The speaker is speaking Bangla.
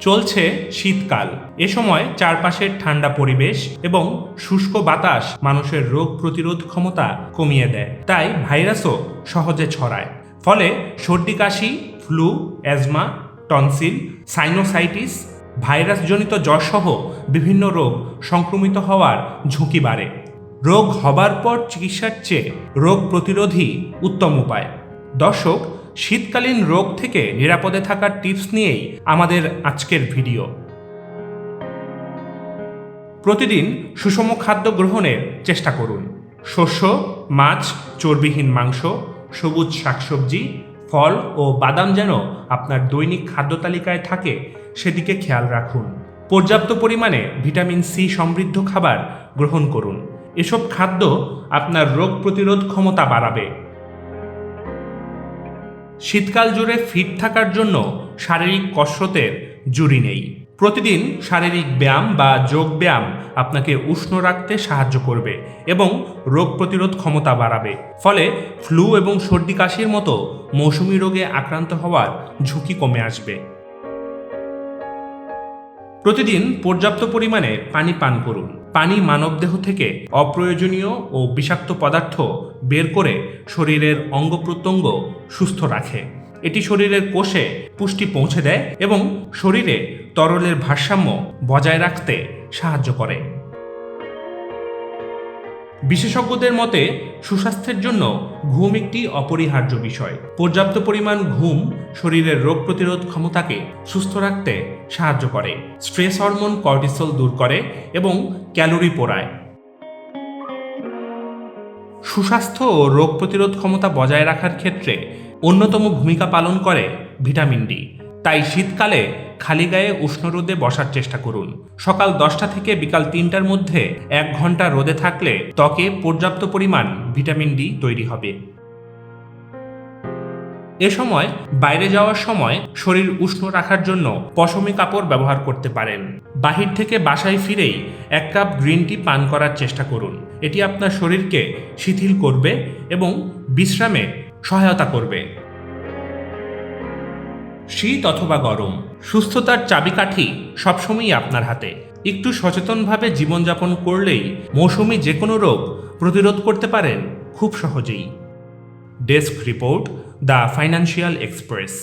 চলছে শীতকাল। এ সময় চারপাশের ঠান্ডা পরিবেশ এবং শুষ্ক বাতাস মানুষের রোগ প্রতিরোধ ক্ষমতা কমিয়ে দেয়, তাই ভাইরাসও সহজে ছড়ায়। ফলে সর্দি কাশি, ফ্লু, অ্যাজমা, টনসিল, সাইনোসাইটিস, ভাইরাসজনিত জ্বরসহ বিভিন্ন রোগ সংক্রমিত হওয়ার ঝুঁকি বাড়ে। রোগ হবার পর চিকিৎসার চেয়ে রোগ প্রতিরোধই উত্তম উপায়। দর্শক, শীতকালীন রোগ থেকে নিরাপদে থাকার টিপস নিয়েই আমাদের আজকের ভিডিও। প্রতিদিন সুষম খাদ্য গ্রহণের চেষ্টা করুন। শস্য, মাছ, চর্বিহীন মাংস, সবুজ শাকসবজি, ফল ও বাদাম যেন আপনার দৈনিক খাদ্য তালিকায় থাকে সেদিকে খেয়াল রাখুন। পর্যাপ্ত পরিমাণে ভিটামিন সি সমৃদ্ধ খাবার গ্রহণ করুন। এসব খাদ্য আপনার রোগ প্রতিরোধ ক্ষমতা বাড়াবে। শীতকাল জুড়ে ফিট থাকার জন্য শারীরিক কসরতের জুড়ি নেই। প্রতিদিন শারীরিক ব্যায়াম বা যোগ ব্যায়াম আপনাকে উষ্ণ রাখতে সাহায্য করবে এবং রোগ প্রতিরোধ ক্ষমতা বাড়াবে। ফলে ফ্লু এবং সর্দি কাশির মতো মৌসুমী রোগে আক্রান্ত হওয়ার ঝুঁকি কমে আসবে। প্রতিদিন পর্যাপ্ত পরিমাণে পানি পান করুন। পানি মানবদেহ থেকে অপ্রয়োজনীয় ও বিষাক্ত পদার্থ বের করে শরীরের অঙ্গ প্রত্যঙ্গ সুস্থ রাখে। এটি শরীরের কোষে পুষ্টি পৌঁছে দেয় এবং শরীরে তরলের ভারসাম্য বজায় রাখতে সাহায্য করে। বিশেষজ্ঞদের মতে সুস্বাস্থ্যের জন্য ঘুম একটি অপরিহার্য বিষয়। পর্যাপ্ত পরিমাণ ঘুম শরীরের রোগ প্রতিরোধ ক্ষমতাকে সুস্থ রাখতে সাহায্য করে, স্ট্রেস হরমোন কর্টিসল দূর করে এবং ক্যালোরি পোড়ায়। সুস্বাস্থ্য ও রোগ প্রতিরোধ ক্ষমতা বজায় রাখার ক্ষেত্রে অন্যতম ভূমিকা পালন করে ভিটামিন ডি। তাই শীতকালে খালি গায়ে উষ্ণ রোদে বসার চেষ্টা করুন। সকাল 10টা থেকে বিকাল 3টার মধ্যে 1 ঘন্টা রোদে থাকলে ত্বকে পর্যাপ্ত পরিমাণ ভিটামিন ডি তৈরি হবে। এ সময় বাইরে যাওয়ার সময় শরীর উষ্ণ রাখার জন্য পশমি কাপড় ব্যবহার করতে পারেন। বাহির থেকে বাসায় ফিরেই 1 কাপ গ্রিন টি পান করার চেষ্টা করুন। এটি আপনার শরীরকে শিথিল করবে এবং বিশ্রামে সহায়তা করবে। শীত অথবা গরম, সুস্থতার চাবিকাঠি সবসময়ই আপনার হাতে। একটু সচেতনভাবে জীবনযাপন করলেই মৌসুমি যে কোনো রোগ প্রতিরোধ করতে পারেন খুব সহজেই। Desk report, the financial express.